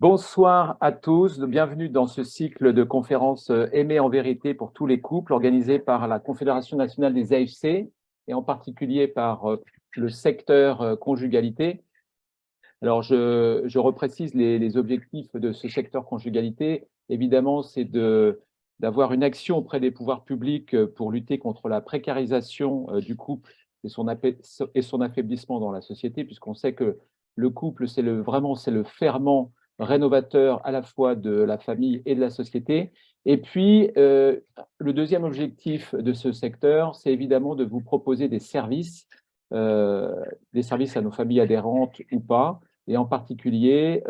Bonsoir à tous, bienvenue dans ce cycle de conférences Aimer en vérité pour tous les couples organisé par la Confédération nationale des AFC et en particulier par le secteur conjugalité. Alors, je reprécise les objectifs de ce secteur conjugalité. Évidemment, c'est d'avoir une action auprès des pouvoirs publics pour lutter contre la précarisation du couple et son affaiblissement dans la société, puisqu'on sait que le couple, c'est le ferment rénovateur à la fois de la famille et de la société. Et puis, le deuxième objectif de ce secteur, c'est évidemment de vous proposer des services à nos familles adhérentes ou pas. Et en particulier,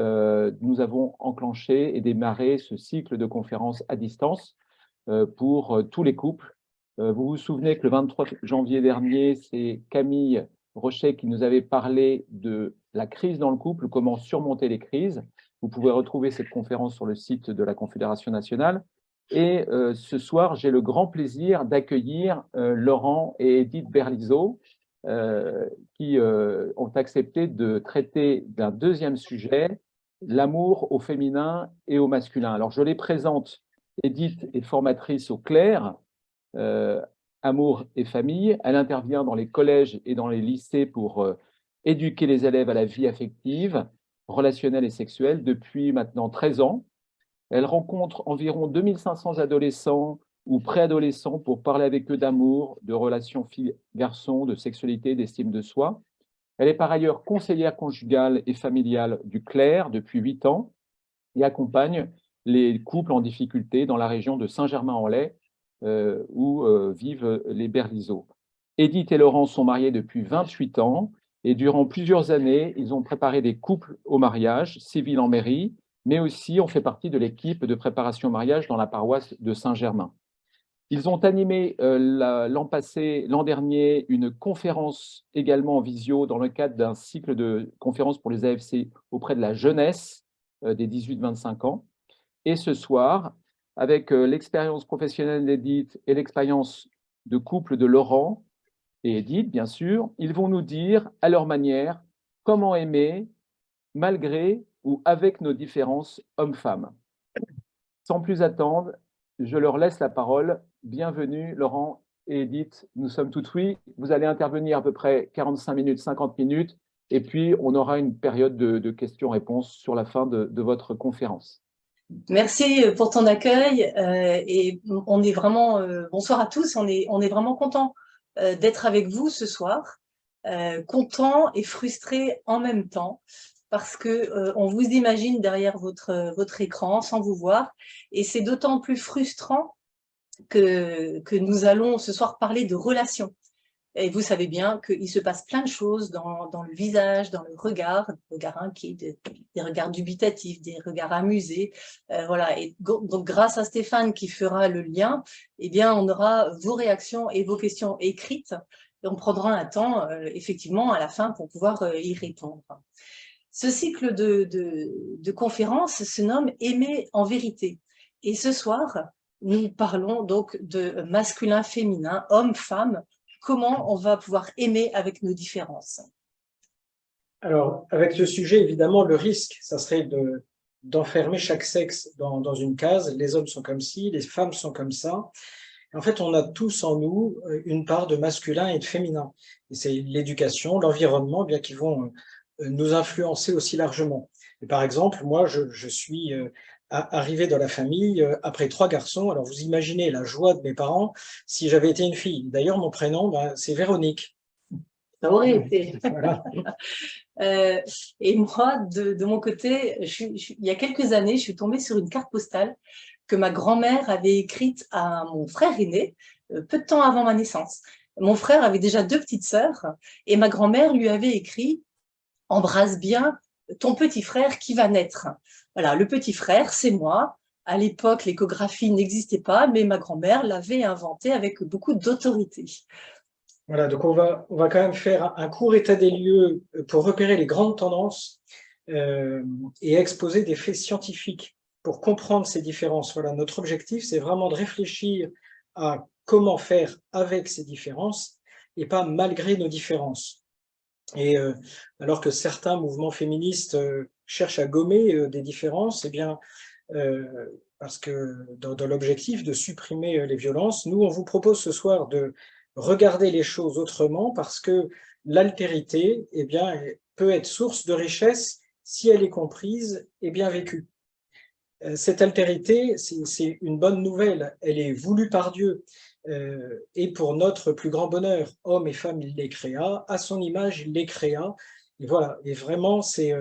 nous avons enclenché et démarré ce cycle de conférences à distance pour tous les couples. Vous vous souvenez que le 23 janvier dernier, c'est Camille Rochet qui nous avait parlé de la crise dans le couple, comment surmonter les crises. Vous pouvez retrouver cette conférence sur le site de la Confédération nationale. Et ce soir, j'ai le grand plaisir d'accueillir Laurent et Edith Berlizeau, qui ont accepté de traiter d'un deuxième sujet, l'amour au féminin et au masculin. Alors, je les présente. Edith est formatrice au Clair, Amour et famille. Elle intervient dans les collèges et dans les lycées pour éduquer les élèves à la vie affective, relationnelle et sexuelle depuis maintenant 13 ans. Elle rencontre environ 2500 adolescents ou préadolescents pour parler avec eux d'amour, de relations filles-garçons, de sexualité, d'estime de soi. Elle est par ailleurs conseillère conjugale et familiale du Clair depuis 8 ans et accompagne les couples en difficulté dans la région de Saint-Germain-en-Laye où vivent les Berlizeau. Edith et Laurent sont mariés depuis 28 ans et durant plusieurs années, ils ont préparé des couples au mariage, civil en mairie, mais aussi ont fait partie de l'équipe de préparation au mariage dans la paroisse de Saint-Germain. Ils ont animé l'an dernier une conférence également en visio dans le cadre d'un cycle de conférences pour les AFC auprès de la jeunesse des 18-25 ans. Et ce soir, avec l'expérience professionnelle d'Edith et l'expérience de couple de Laurent et Edith, bien sûr, ils vont nous dire à leur manière comment aimer malgré ou avec nos différences hommes-femmes. Sans plus attendre, je leur laisse la parole. Bienvenue, Laurent et Edith. Nous sommes tout oui. Vous allez intervenir à peu près 45 minutes, 50 minutes, et puis on aura une période de questions-réponses sur la fin de votre conférence. Merci pour ton accueil et on est vraiment, bonsoir à tous, on est vraiment content d'être avec vous ce soir, content et frustré en même temps, parce que on vous imagine derrière votre écran sans vous voir, et c'est d'autant plus frustrant que nous allons ce soir parler de relations. Et vous savez bien qu'il se passe plein de choses dans le visage, dans le regard, des regards inquiets, des regards dubitatifs, des regards amusés. Voilà. Et donc, grâce à Stéphane qui fera le lien, eh bien, on aura vos réactions et vos questions écrites. Et on prendra un temps, effectivement, à la fin pour pouvoir y répondre. Ce cycle de conférences se nomme « Aimer en vérité ». Et ce soir, nous parlons donc de masculin-féminin, homme-femme, comment on va pouvoir aimer avec nos différences. Alors, avec ce sujet, évidemment, le risque, ça serait d'enfermer chaque sexe dans une case. Les hommes sont comme ci, les femmes sont comme ça. En fait, on a tous en nous une part de masculin et de féminin. Et c'est l'éducation, l'environnement, bien qui vont nous influencer aussi largement. Et par exemple, moi, je suis arrivé dans la famille après 3 garçons. Alors, vous imaginez la joie de mes parents si j'avais été une fille. D'ailleurs, mon prénom, c'est Véronique. Ça aurait été. Voilà. Et moi, de mon côté, il y a quelques années, je suis tombée sur une carte postale que ma grand-mère avait écrite à mon frère aîné, peu de temps avant ma naissance. Mon frère avait déjà 2 petites sœurs et ma grand-mère lui avait écrit « Embrasse bien ton petit frère qui va naître ». Voilà, le petit frère, c'est moi. À l'époque, l'échographie n'existait pas, mais ma grand-mère l'avait inventée avec beaucoup d'autorité. Voilà, donc on va quand même faire un court état des lieux pour repérer les grandes tendances et exposer des faits scientifiques pour comprendre ces différences. Voilà, notre objectif, c'est vraiment de réfléchir à comment faire avec ces différences et pas malgré nos différences. Et alors que certains mouvements féministes cherche à gommer des différences, eh bien, parce que dans l'objectif de supprimer les violences, nous, on vous propose ce soir de regarder les choses autrement, parce que l'altérité, eh bien, peut être source de richesse si elle est comprise et bien vécue. Cette altérité, c'est une bonne nouvelle, elle est voulue par Dieu, et pour notre plus grand bonheur. Hommes et femmes, il les créa, à son image, il les créa, et voilà, et vraiment, c'est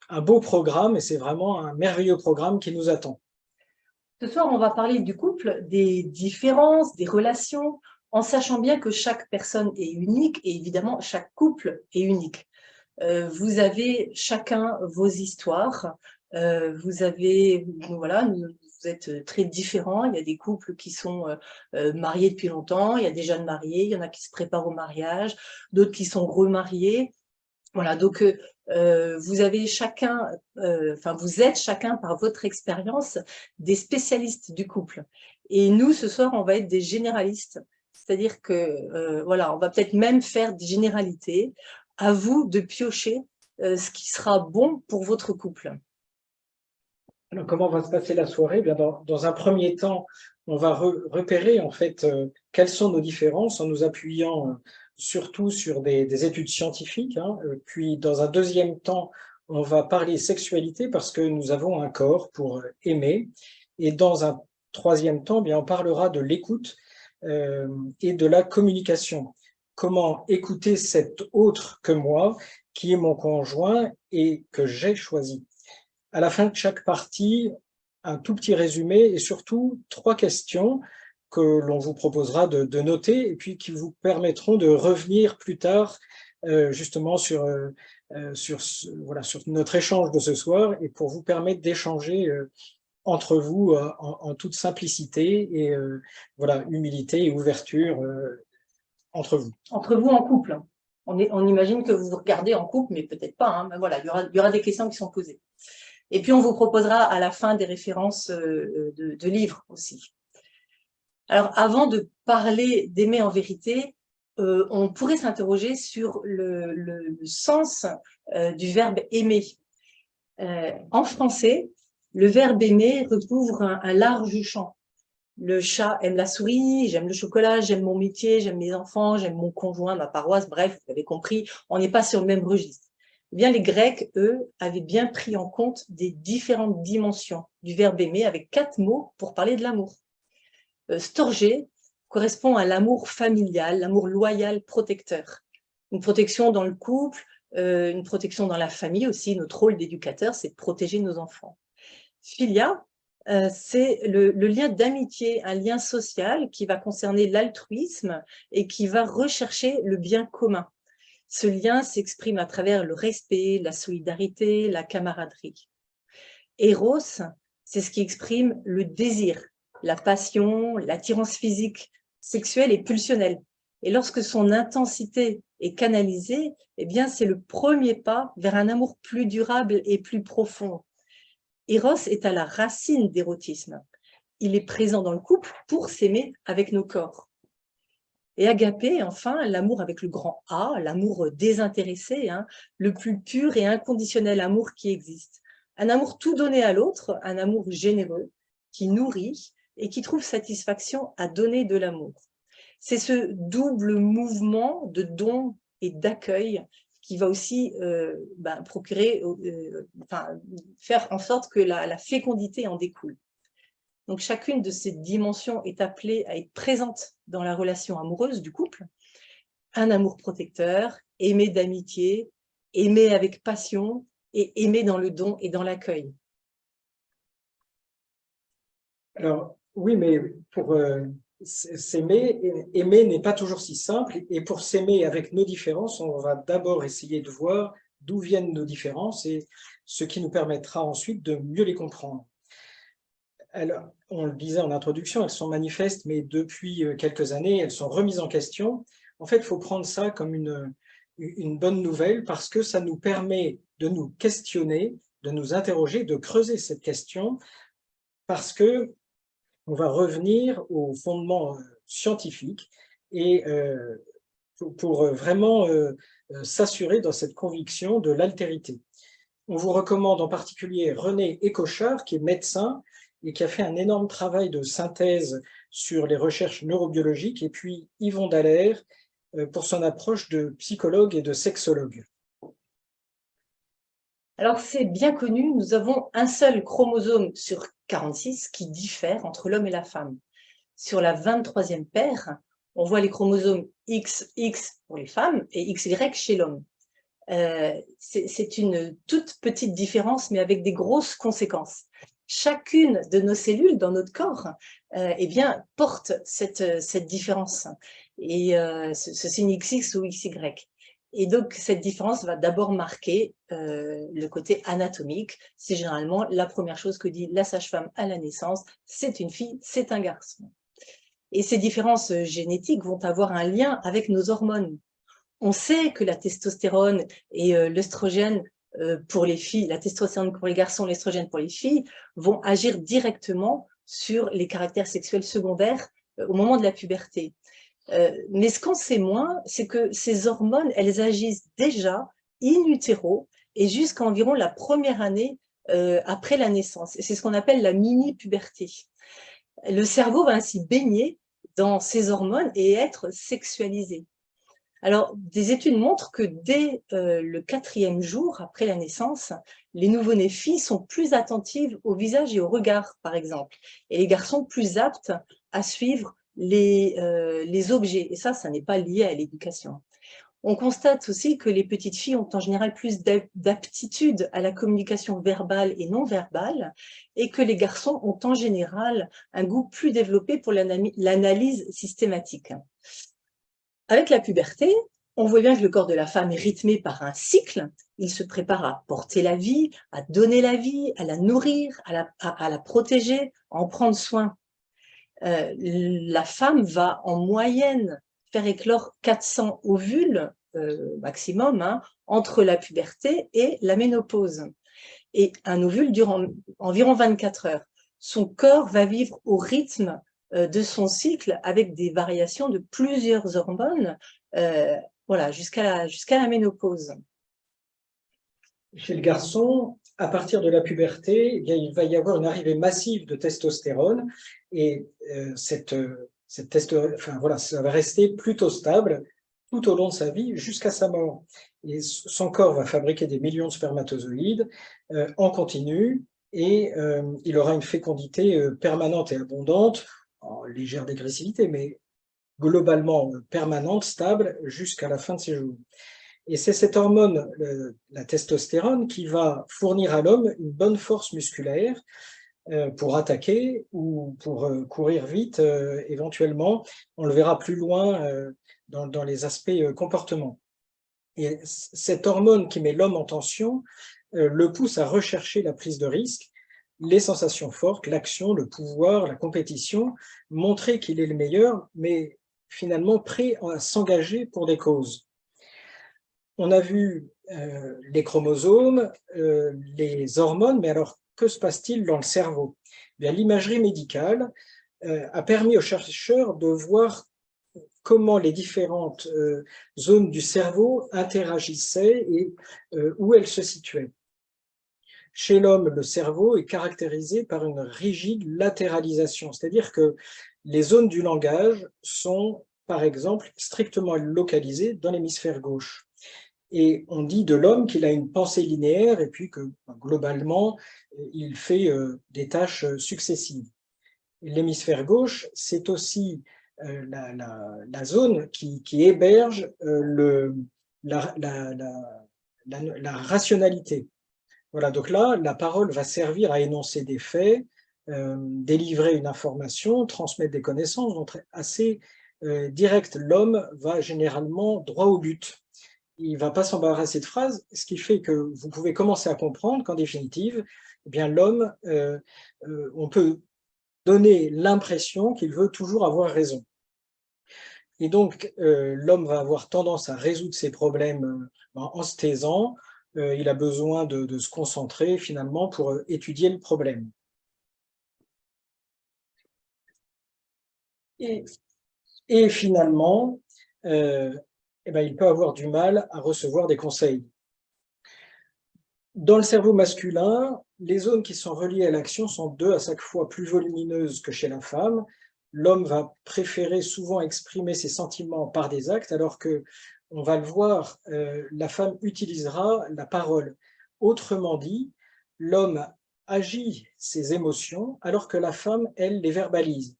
un beau programme, et c'est vraiment un merveilleux programme qui nous attend. Ce soir, on va parler du couple, des différences, des relations, en sachant bien que chaque personne est unique et évidemment, chaque couple est unique. Vous avez chacun vos histoires, vous avez, voilà, vous êtes très différents. Il y a des couples qui sont mariés depuis longtemps, il y a des jeunes mariés, il y en a qui se préparent au mariage, d'autres qui sont remariés. Voilà, donc vous avez chacun, enfin vous êtes chacun par votre expérience des spécialistes du couple. Et nous, ce soir, on va être des généralistes. C'est-à-dire que, voilà, on va peut-être même faire des généralités. À vous de piocher ce qui sera bon pour votre couple. Alors, comment va se passer la soirée? Eh bien, dans un premier temps, on va repérer en fait quelles sont nos différences en nous appuyant surtout sur des études scientifiques. Hein. Puis, dans un deuxième temps, on va parler sexualité parce que nous avons un corps pour aimer. Et dans un troisième temps, eh bien, on parlera de l'écoute et de la communication. Comment écouter cet autre que moi, qui est mon conjoint et que j'ai choisi. À la fin de chaque partie, un tout petit résumé et surtout 3 questions que l'on vous proposera de noter et puis qui vous permettront de revenir plus tard justement sur notre échange de ce soir et pour vous permettre d'échanger entre vous en toute simplicité et voilà, humilité et ouverture entre vous. Entre vous en couple. On imagine que vous vous regardez en couple, mais peut-être pas. Hein, mais voilà, il y aura des questions qui sont posées. Et puis, on vous proposera à la fin des références de livres aussi. Alors, avant de parler d'aimer en vérité, on pourrait s'interroger sur le sens du verbe aimer. En français, le verbe aimer recouvre un large champ. Le chat aime la souris, j'aime le chocolat, j'aime mon métier, j'aime mes enfants, j'aime mon conjoint, ma paroisse, bref, vous avez compris, on n'est pas sur le même registre. Eh bien, les Grecs, eux, avaient bien pris en compte des différentes dimensions du verbe aimer avec 4 mots pour parler de l'amour. Storgé correspond à l'amour familial, l'amour loyal, protecteur. Une protection dans le couple, une protection dans la famille aussi. Notre rôle d'éducateur, c'est de protéger nos enfants. Philia, c'est le lien d'amitié, un lien social qui va concerner l'altruisme et qui va rechercher le bien commun. Ce lien s'exprime à travers le respect, la solidarité, la camaraderie. Eros, c'est ce qui exprime le désir, la passion, l'attirance physique, sexuelle et pulsionnelle. Et lorsque son intensité est canalisée, eh bien, c'est le premier pas vers un amour plus durable et plus profond. Eros est à la racine d'érotisme. Il est présent dans le couple pour s'aimer avec nos corps. Et agapé, enfin, l'amour avec le grand A, l'amour désintéressé, hein, le plus pur et inconditionnel amour qui existe. Un amour tout donné à l'autre, un amour généreux, qui nourrit et qui trouve satisfaction à donner de l'amour. C'est ce double mouvement de don et d'accueil qui va aussi procurer, faire en sorte que la fécondité en découle. Donc, chacune de ces dimensions est appelée à être présente dans la relation amoureuse du couple. Un amour protecteur, aimer d'amitié, aimer avec passion et aimer dans le don et dans l'accueil. Alors, oui, mais pour s'aimer, aimer n'est pas toujours si simple. Et pour s'aimer avec nos différences, on va d'abord essayer de voir d'où viennent nos différences et ce qui nous permettra ensuite de mieux les comprendre. Alors, on le disait en introduction, elles sont manifestes, mais depuis quelques années, elles sont remises en question. En fait, il faut prendre ça comme une bonne nouvelle parce que ça nous permet de nous questionner, de nous interroger, de creuser cette question parce que on va revenir aux fondements scientifiques et pour vraiment s'assurer dans cette conviction de l'altérité. on vous recommande en particulier René Écochard, qui est médecin et qui a fait un énorme travail de synthèse sur les recherches neurobiologiques, et puis Yvon Dallaire pour son approche de psychologue et de sexologue. Alors, c'est bien connu, nous avons un seul chromosome sur 46 qui diffère entre l'homme et la femme. Sur la 23e paire, on voit les chromosomes XX pour les femmes et XY chez l'homme. C'est une toute petite différence, mais avec des grosses conséquences. Chacune de nos cellules dans notre corps eh bien, porte cette différence, et ce signe XX ou XY. Et donc, cette différence va d'abord marquer le côté anatomique. C'est généralement la première chose que dit la sage-femme à la naissance, c'est une fille, c'est un garçon. Et ces différences génétiques vont avoir un lien avec nos hormones. On sait que la testostérone et l'œstrogène pour les filles, la testostérone pour les garçons, l'estrogène pour les filles, vont agir directement sur les caractères sexuels secondaires au moment de la puberté. Mais ce qu'on sait moins, c'est que ces hormones, elles agissent déjà in utero et jusqu'à environ la première année après la naissance. C'est ce qu'on appelle la mini-puberté. Le cerveau va ainsi baigner dans ces hormones et être sexualisé. Alors, des études montrent que dès le 4e jour après la naissance, les nouveau-nés filles sont plus attentives au visage et au regard, par exemple, et les garçons plus aptes à suivre les objets. Et ça n'est pas lié à l'éducation. On constate aussi que les petites filles ont en général plus d'aptitude à la communication verbale et non verbale, et que les garçons ont en général un goût plus développé pour l'analyse systématique. Avec la puberté, on voit bien que le corps de la femme est rythmé par un cycle. Il se prépare à porter la vie, à donner la vie, à la nourrir, à la protéger, à en prendre soin. La femme va en moyenne faire éclore 400 ovules maximum entre la puberté et la ménopause. Et un ovule dure environ 24 heures. Son corps va vivre au rythme de son cycle avec des variations de plusieurs hormones voilà, jusqu'à la ménopause. Chez le garçon, à partir de la puberté, eh bien, il va y avoir une arrivée massive de testostérone et enfin, voilà, ça va rester plutôt stable tout au long de sa vie jusqu'à sa mort. Et son corps va fabriquer des millions de spermatozoïdes en continu et il aura une fécondité permanente et abondante, en légère dégressivité, mais globalement permanente, stable, jusqu'à la fin de ses jours. Et c'est cette hormone, la testostérone, qui va fournir à l'homme une bonne force musculaire pour attaquer ou pour courir vite éventuellement. On le verra plus loin dans les aspects comportement. Et cette hormone qui met l'homme en tension le pousse à rechercher la prise de risque, les sensations fortes, l'action, le pouvoir, la compétition, montrer qu'il est le meilleur, mais finalement prêt à s'engager pour des causes. On a vu les chromosomes, les hormones, mais alors que se passe-t-il dans le cerveau? L'imagerie médicale a permis aux chercheurs de voir comment les différentes zones du cerveau interagissaient et où elles se situaient. Chez l'homme, le cerveau est caractérisé par une rigide latéralisation, c'est-à-dire que les zones du langage sont, par exemple, strictement localisées dans l'hémisphère gauche. Et on dit de l'homme qu'il a une pensée linéaire et puis que, globalement, il fait des tâches successives. L'hémisphère gauche, c'est aussi la zone qui héberge la rationalité. Voilà, donc là, la parole va servir à énoncer des faits, délivrer une information, transmettre des connaissances, donc assez direct. L'homme va généralement droit au but. Il ne va pas s'embarrasser de phrases, ce qui fait que vous pouvez commencer à comprendre qu'en définitive, eh bien l'homme, on peut donner l'impression qu'il veut toujours avoir raison. Et donc, l'homme va avoir tendance à résoudre ses problèmes en se taisant. Il a besoin de se concentrer finalement pour étudier le problème. Et finalement, eh ben, il peut avoir du mal à recevoir des conseils. Dans le cerveau masculin, les zones qui sont reliées à l'action sont 2 à chaque fois plus volumineuses que chez la femme. L'homme va préférer souvent exprimer ses sentiments par des actes, alors que, on va le voir, la femme utilisera la parole. Autrement dit, l'homme agit ses émotions, alors que la femme, elle, les verbalise.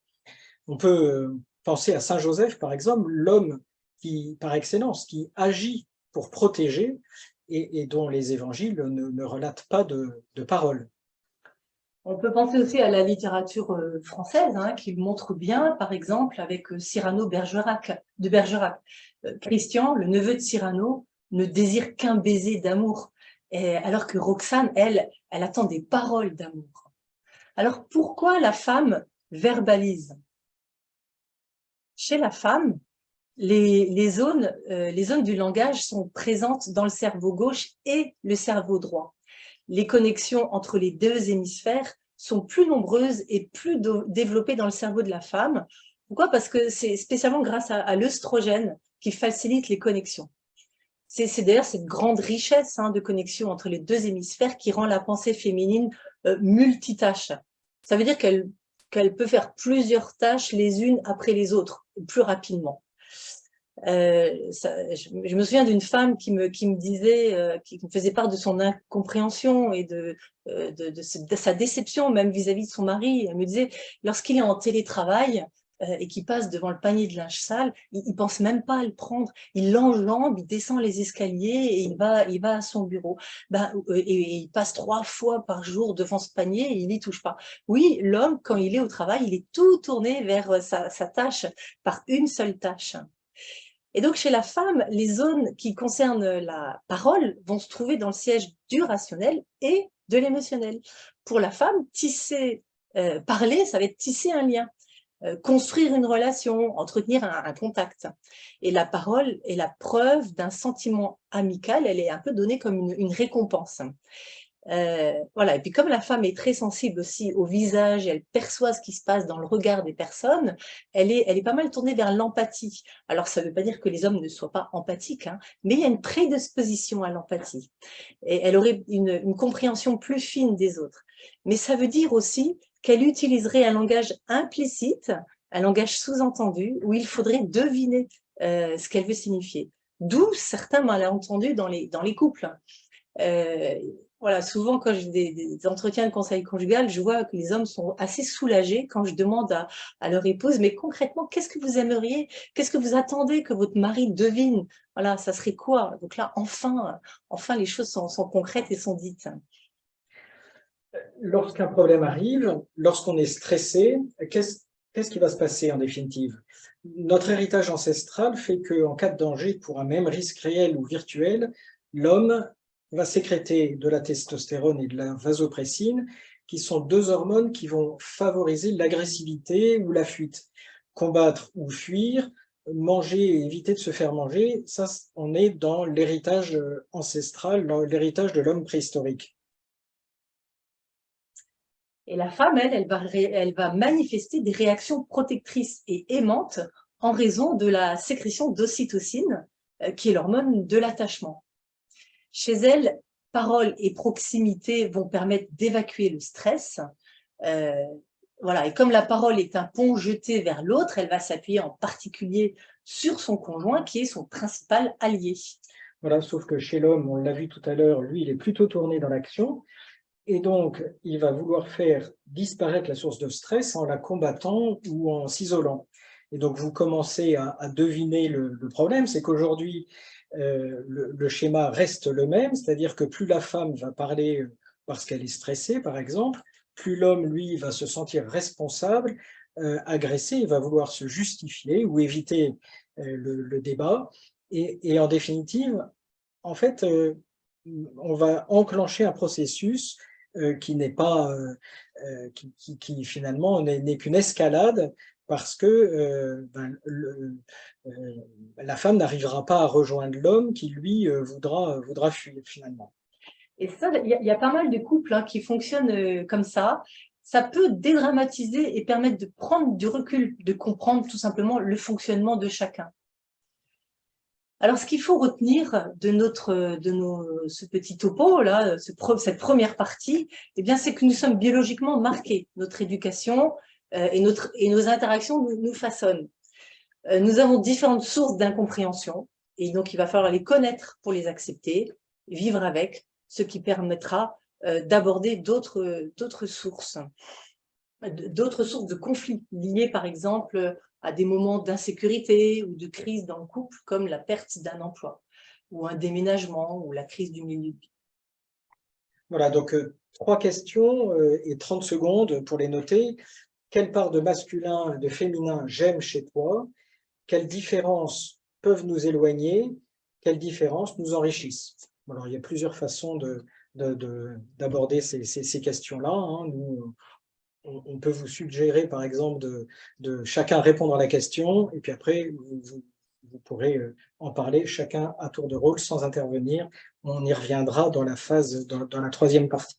On peut penser à Saint Joseph, par exemple, l'homme qui, par excellence, qui agit pour protéger et dont les évangiles ne relatent pas de paroles. On peut penser aussi à la littérature française, hein, qui montre bien, par exemple, avec Cyrano de Bergerac. Christian, le neveu de Cyrano, ne désire qu'un baiser d'amour, alors que Roxane, elle attend des paroles d'amour. Alors pourquoi la femme verbalise? Chez la femme, les zones du langage sont présentes dans le cerveau gauche et le cerveau droit. Les connexions entre les 2 hémisphères sont plus nombreuses et plus développées dans le cerveau de la femme. Pourquoi? Parce que c'est spécialement grâce à l'œstrogène qui facilite les connexions. C'est d'ailleurs cette grande richesse, hein, de connexion entre les 2 hémisphères qui rend la pensée féminine multitâche. Ça veut dire qu'elle peut faire plusieurs tâches les unes après les autres, plus rapidement. Je me souviens d'une femme qui me disait, qui me faisait part de son incompréhension et de sa déception même vis-à-vis de son mari. Elle me disait, lorsqu'il est en télétravail et qu'il passe devant le panier de linge sale, il pense même pas à le prendre. Il l'enjambe, il descend les escaliers et il va à son bureau. Et il passe 3 fois par jour devant ce panier et il n'y touche pas. Oui, l'homme, quand il est au travail, il est tout tourné vers sa tâche, par une seule tâche. Et donc, chez la femme, les zones qui concernent la parole vont se trouver dans le siège du rationnel et de l'émotionnel. Pour la femme, parler, ça va être tisser un lien, construire une relation, entretenir un contact. Et la parole est la preuve d'un sentiment amical, elle est un peu donnée comme une récompense. Voilà. Et puis comme la femme est très sensible aussi au visage, elle perçoit ce qui se passe dans le regard des personnes, elle est pas mal tournée vers l'empathie. Alors ça ne veut pas dire que les hommes ne soient pas empathiques, hein, mais il y a une prédisposition à l'empathie. Et elle aurait une compréhension plus fine des autres. Mais ça veut dire aussi qu'elle utiliserait un langage implicite, un langage sous-entendu, où il faudrait deviner ce qu'elle veut signifier. D'où certains malentendus dans les couples. Voilà, souvent quand j'ai des entretiens de conseil conjugal, je vois que les hommes sont assez soulagés quand je demande à leur épouse, mais concrètement, qu'est-ce que vous aimeriez? Qu'est-ce que vous attendez que votre mari devine? Voilà, ça serait quoi? Donc là, enfin les choses sont concrètes et sont dites. Lorsqu'un problème arrive, lorsqu'on est stressé, qu'est-ce qui va se passer en définitive? Notre héritage ancestral fait qu'en cas de danger, pour un même risque réel ou virtuel, l'homme va sécréter de la testostérone et de la vasopressine, qui sont 2 hormones qui vont favoriser l'agressivité ou la fuite. Combattre ou fuir, manger et éviter de se faire manger, ça, on est dans l'héritage ancestral, dans l'héritage de l'homme préhistorique. Et la femme, elle va manifester des réactions protectrices et aimantes en raison de la sécrétion d'ocytocine, qui est l'hormone de l'attachement. Chez elle, parole et proximité vont permettre d'évacuer le stress. Voilà. Et comme la parole est un pont jeté vers l'autre, elle va s'appuyer en particulier sur son conjoint, qui est son principal allié. Voilà, sauf que chez l'homme, on l'a vu tout à l'heure, lui, il est plutôt tourné dans l'action. Et donc, il va vouloir faire disparaître la source de stress en la combattant ou en s'isolant. Et donc, vous commencez à deviner le problème, c'est qu'aujourd'hui, le schéma reste le même, c'est-à-dire que plus la femme va parler parce qu'elle est stressée, par exemple, plus l'homme, lui, va se sentir responsable, agressé, il va vouloir se justifier ou éviter le débat. Et en définitive, en fait, on va enclencher un processus qui n'est pas, qui finalement n'est qu'une escalade, parce que la femme n'arrivera pas à rejoindre l'homme qui, lui, voudra fuir finalement. Et ça, il y a pas mal de couples, hein, qui fonctionnent comme ça. Ça peut dédramatiser et permettre de prendre du recul, de comprendre tout simplement le fonctionnement de chacun. Alors, ce qu'il faut retenir de ce petit topo, là, cette première partie, eh bien, c'est que nous sommes biologiquement marqués. Notre éducation et nos interactions nous façonnent. Nous avons différentes sources d'incompréhension, et donc il va falloir les connaître pour les accepter, vivre avec, ce qui permettra d'aborder d'autres sources de conflits liés, par exemple, à des moments d'insécurité ou de crise dans le couple, comme la perte d'un emploi, ou un déménagement, ou la crise du milieu de vie. Voilà, donc 3 questions et 30 secondes pour les noter. Quelle part de masculin, de féminin j'aime chez toi? Quelles différences peuvent nous éloigner? Quelles différences nous enrichissent? Alors, il y a plusieurs façons d'aborder ces questions-là, hein. Nous, on peut vous suggérer, par exemple, de chacun répondre à la question, et puis après, vous pourrez en parler chacun à tour de rôle sans intervenir. On y reviendra dans la 3e partie.